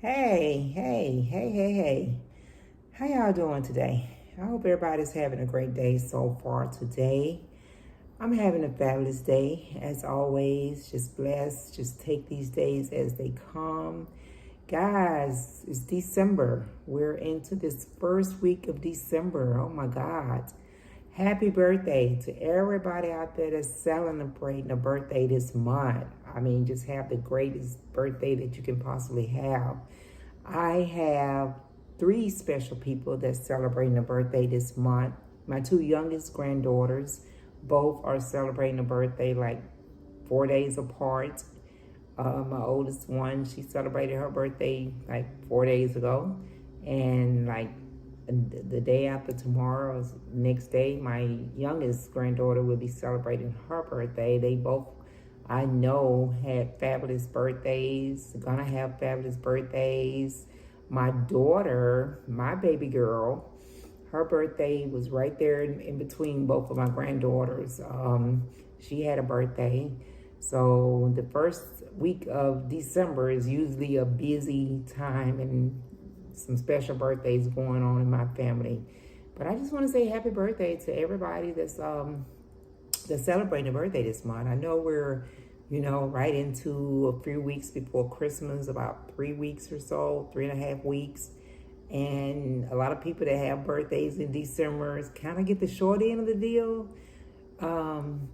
Hey. How y'all doing today? I hope everybody's having a great day so far today. I'm having a fabulous day as always. Just blessed. Just take these days as they come. Guys, it's December. We're into this first week of December. Oh my God. Happy birthday to everybody out there that's celebrating a birthday this month. I mean, just have the greatest birthday that you can possibly have. I have three special people that's celebrating a birthday this month. My two youngest granddaughters, both are celebrating a birthday like 4 days apart. My oldest one, she celebrated her birthday like 4 days ago. And like the day after tomorrow, next day, my youngest granddaughter will be celebrating her birthday. They both, I know, had fabulous birthdays, gonna have fabulous birthdays. My daughter, my baby girl, her birthday was right there in between both of my granddaughters. She had a birthday. So the first week of December is usually a busy time and some special birthdays going on in my family. But I just want to say happy birthday to everybody that's celebrating a birthday this month. I know we're, right into a few weeks before Christmas, about 3 weeks or so, 3.5 weeks. And a lot of people that have birthdays in December kind of get the short end of the deal.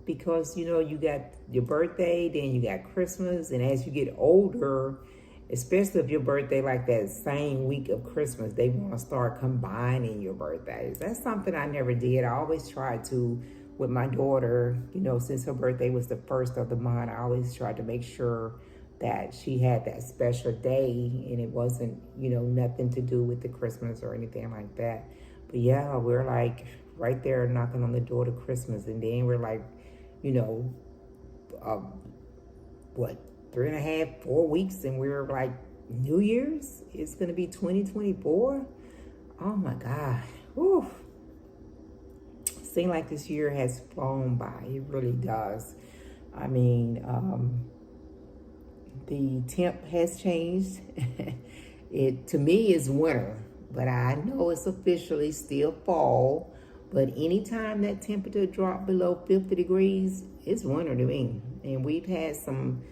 Because you got your birthday, then you got Christmas, and as you get older, especially if your birthday like that same week of Christmas, they want to start combining your birthdays. That's something I never did. I always tried to with my daughter, since her birthday was the first of the month, I always tried to make sure that she had that special day and it wasn't, nothing to do with the Christmas or anything like that. But yeah, we're like right there knocking on the door to Christmas, and then we're like, uh, what, 3.5, 4 weeks, and we're like, New Year's, it's gonna be 2024. Oh my God. Whew. Seems like this year has flown by. It really does. I mean, the temp has changed. It to me is winter, but I know it's officially still fall. But anytime that temperature drop below 50 degrees, it's winter to me. And we've had some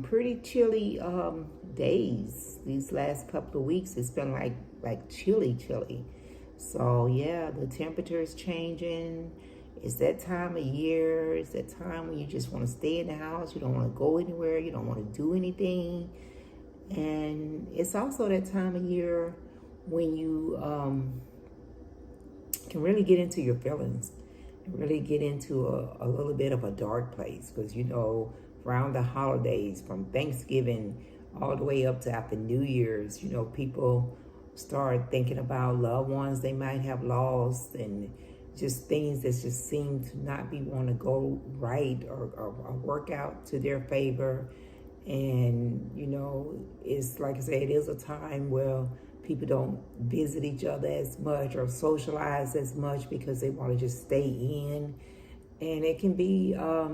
pretty chilly days these last couple of weeks. It's been like chilly. So yeah, the temperature is changing. It's that time of year. It's that time when you just want to stay in the house. You don't want to go anywhere. You don't want to do anything. And it's also that time of year when you can really get into your feelings and really get into a little bit of a dark place. Because, around the holidays, from Thanksgiving all the way up to after New Year's, people start thinking about loved ones they might have lost, and just things that just seem to not be want to go right or work out to their favor. And it's like I said, it is a time where people don't visit each other as much or socialize as much because they want to just stay in, and it can be a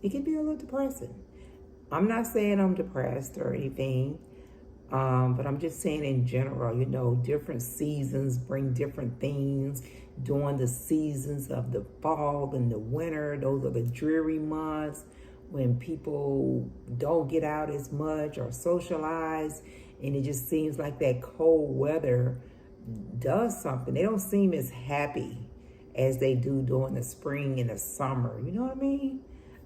little depressing. I'm not saying I'm depressed or anything, but I'm just saying in general, different seasons bring different things. During the seasons of the fall and the winter, those are the dreary months when people don't get out as much or socialize, and it just seems like that cold weather does something. They don't seem as happy as they do during the spring and the summer. You know what I mean?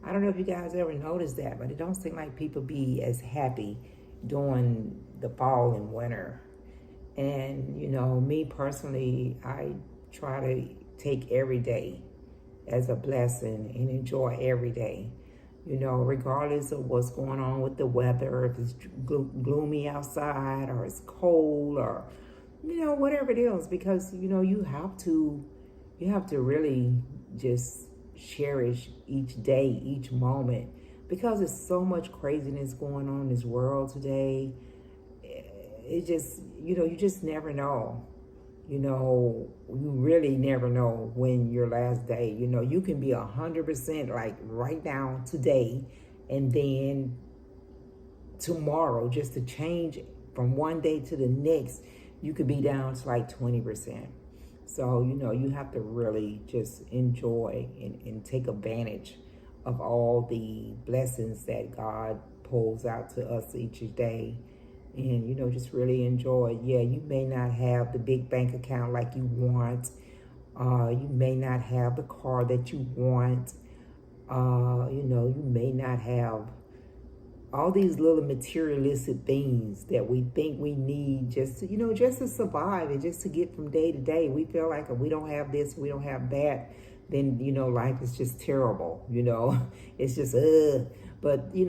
I don't know if you guys ever noticed that, but it don't seem like people be as happy during the fall and winter. And, me personally, I try to take every day as a blessing and enjoy every day, regardless of what's going on with the weather, if it's gloomy outside or it's cold or, whatever it is, because, you have to really just cherish each day, each moment, because there's so much craziness going on in this world today. It just, you just never know. You really never know when your last day, you can be 100% like right now today, and then tomorrow just to change from one day to the next, you could be down to like 20%. So, you have to really just enjoy and take advantage of all the blessings that God pulls out to us each day. And, just really enjoy. Yeah, you may not have the big bank account like you want. You may not have the car that you want. You may not have all these little materialistic things that we think we need just to, just to survive and just to get from day to day. We feel like if we don't have this, we don't have that, then, life is just terrible, it's just, but, it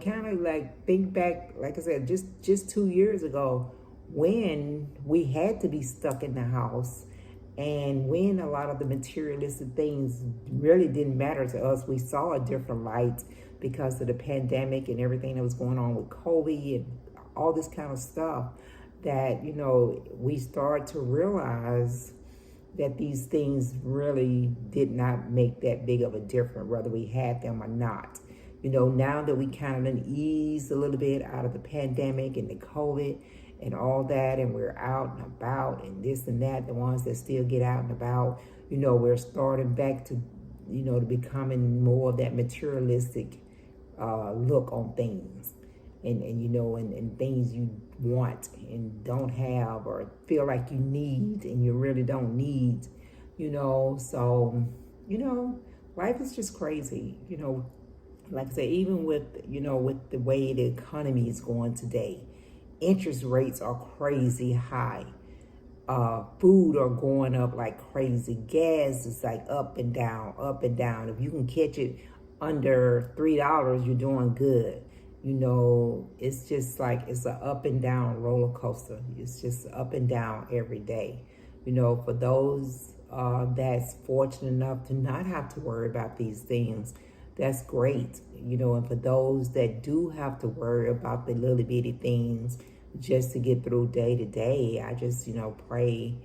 kind of like think back, like I said, just 2 years ago when we had to be stuck in the house and when a lot of the materialistic things really didn't matter to us. We saw a different light because of the pandemic and everything that was going on with COVID and all this kind of stuff, that, we start to realize that these things really did not make that big of a difference, whether we had them or not. Now that we kind of eased a little bit out of the pandemic and the COVID and all that, and we're out and about and this and that, the ones that still get out and about, we're starting back to, to becoming more of that materialistic look on things, and things you want and don't have or feel like you need and you really don't need, so, life is just crazy, like I said, even with, with the way the economy is going today, interest rates are crazy high. Food are going up like crazy. Gas is like up and down, up and down. If you can catch it under $3, you're doing good. It's just like it's an up and down roller coaster. It's just up and down every day. For those that's fortunate enough to not have to worry about these things, that's great. And for those that do have to worry about the little bitty things just to get through day to day, I just, pray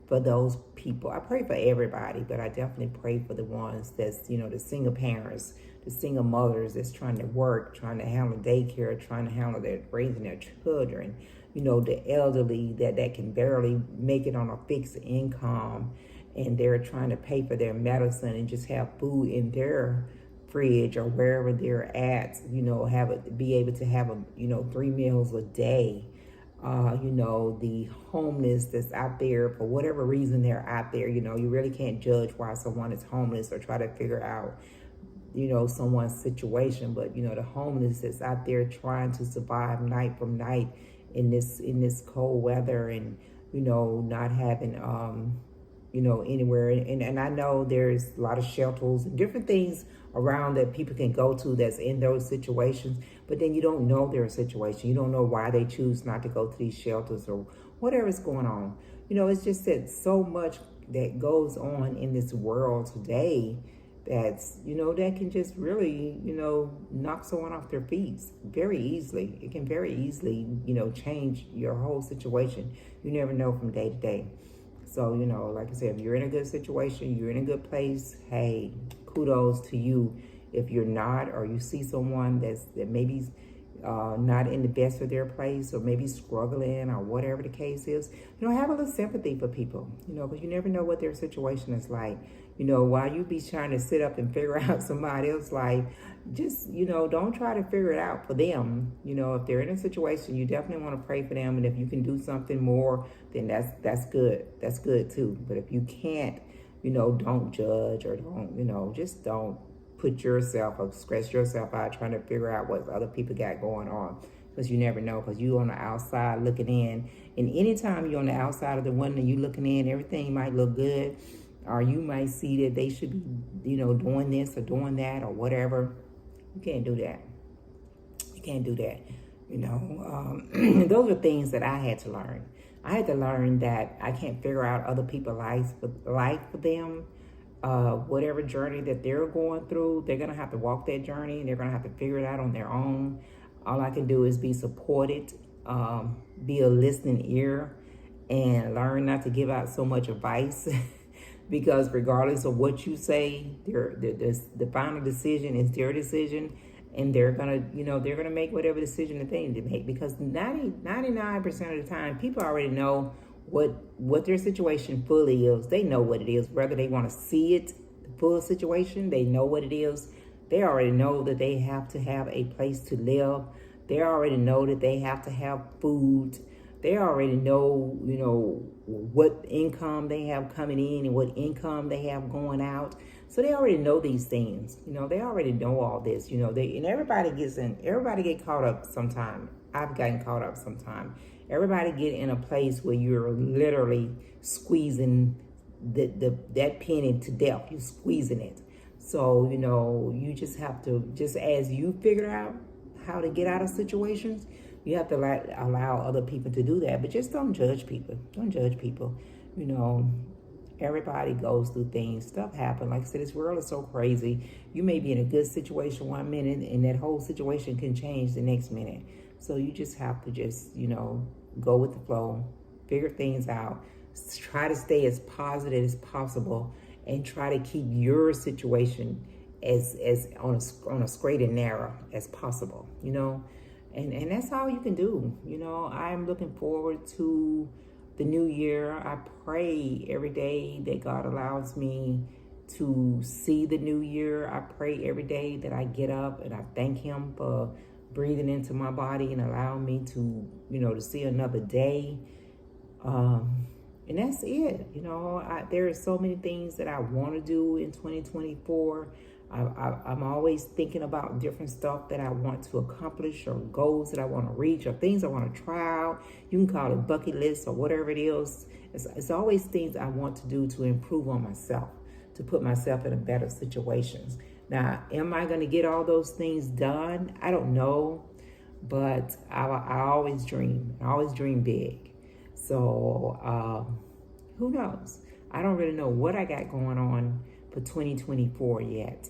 for those people. I pray for everybody, but I definitely pray for the ones that's, the single parents, the single mothers that's trying to work, trying to handle daycare, trying to handle raising their children, the elderly that can barely make it on a fixed income, and they're trying to pay for their medicine and just have food in their fridge or wherever they're at, be able to have 3 meals a day. The homeless that's out there for whatever reason they're out there. You really can't judge why someone is homeless or try to figure out, someone's situation. But, the homeless that's out there trying to survive night from night in this cold weather and, not having, anywhere. And I know there's a lot of shelters and different things around that people can go to that's in those situations, but then you don't know their situation. You don't know why they choose not to go to these shelters or whatever's going on. It's just that so much that goes on in this world today that's, that can just really, knock someone off their feet very easily. It can very easily, change your whole situation. You never know from day to day. So, like I said, if you're in a good situation, you're in a good place, hey, kudos to you. If you're not, or you see someone that maybe not in the best of their place, or maybe struggling, or whatever the case is, have a little sympathy for people, because you never know what their situation is like. While you be trying to sit up and figure out somebody else's life, just, don't try to figure it out for them. If they're in a situation, you definitely want to pray for them. And if you can do something more, then that's good. That's good too. But if you can't, don't judge, or don't, just don't put yourself or stress yourself out trying to figure out what other people got going on. Because you never know, because you on the outside looking in. And anytime you're on the outside of the window, you looking in, everything might look good. Or you might see that they should be, doing this or doing that or whatever. You can't do that. You can't do that. Those are things that I had to learn. I had to learn that I can't figure out other people's life for them. Whatever journey that they're going through, they're going to have to walk that journey. They're going to have to figure it out on their own. All I can do is be supported, be a listening ear, and learn not to give out so much advice. Because regardless of what you say, the final decision is their decision, and they're gonna, they're gonna make whatever decision that they need to make, because 99% of the time, people already know what their situation fully is. They know what it is, whether they want to see it, the full situation. They know what it is. They already know that they have to have a place to live. They already know that they have to have food. They already know, what income they have coming in and what income they have going out. So they already know these things. They already know all this. And everybody get caught up sometime. I've gotten caught up sometime. Everybody get in a place where you're literally squeezing that penny to death. You're squeezing it. So, you just have to, just as you figure out how to get out of situations, you have to allow other people to do that. But just don't judge people. Don't judge people. Everybody goes through things. Stuff happens. Like I said, this world is so crazy. You may be in a good situation one minute, and that whole situation can change the next minute. So you just have to go with the flow, figure things out, try to stay as positive as possible, and try to keep your situation as on a straight and narrow as possible, and that's all you can do. I'm looking forward to the new year. I pray every day that God allows me to see the new year. I pray every day that I get up and I thank him for breathing into my body and allowing me to, to see another day. And that's it. There are so many things that I want to do in 2024. I'm always thinking about different stuff that I want to accomplish, or goals that I want to reach, or things I want to try out. You can call it bucket list or whatever it is. It's always things I want to do to improve on myself, to put myself in a better situations. Now, am I going to get all those things done? I don't know, but I always dream. I always dream big. So who knows? I don't really know what I got going on for 2024 yet.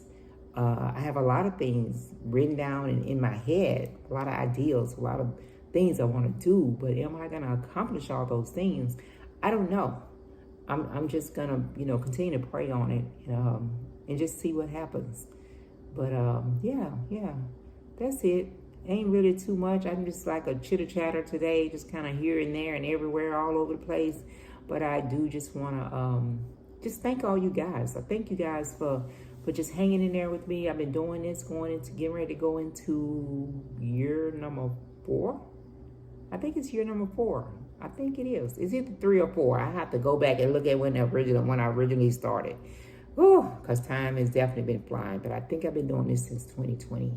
I have a lot of things written down in my head, a lot of ideas, a lot of things I want to do, but am I going to accomplish all those things? I don't know. I'm just going to, continue to pray on it and just see what happens. But yeah, that's it. Ain't really too much. I'm just like a chitter-chatter today, just kind of here and there and everywhere, all over the place. But I do just want to just thank all you guys. I thank you guys for just hanging in there with me. I've been doing this, getting ready to go into year number 4. I think it's year number 4. I think it is. It's either 3 or 4. I have to go back and look at when I originally started. Because time has definitely been flying. But I think I've been doing this since 2020.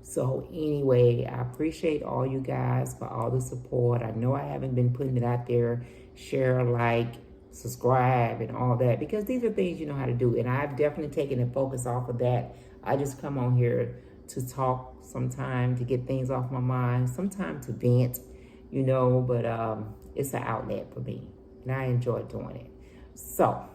So anyway, I appreciate all you guys for all the support. I know I haven't been putting it out there. Share, like, subscribe, and all that, because these are things you know how to do. And I've definitely taken the focus off of that. I just come on here to talk sometime, to get things off my mind, sometimes to vent, but it's an outlet for me, and I enjoy doing it. So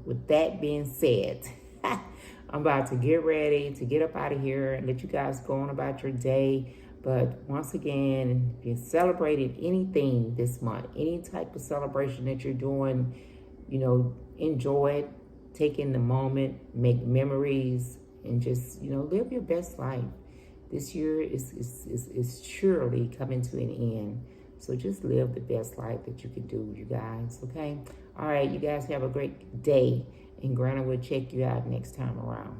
with that being said, I'm about to get ready to get up out of here and let you guys go on about your day. But once again, if you celebrated anything this month, any type of celebration that you're doing, enjoy it, take in the moment, make memories, and just, live your best life. This year is surely coming to an end. So just live the best life that you can do, you guys, okay? All right, you guys have a great day, and Granna will check you out next time around.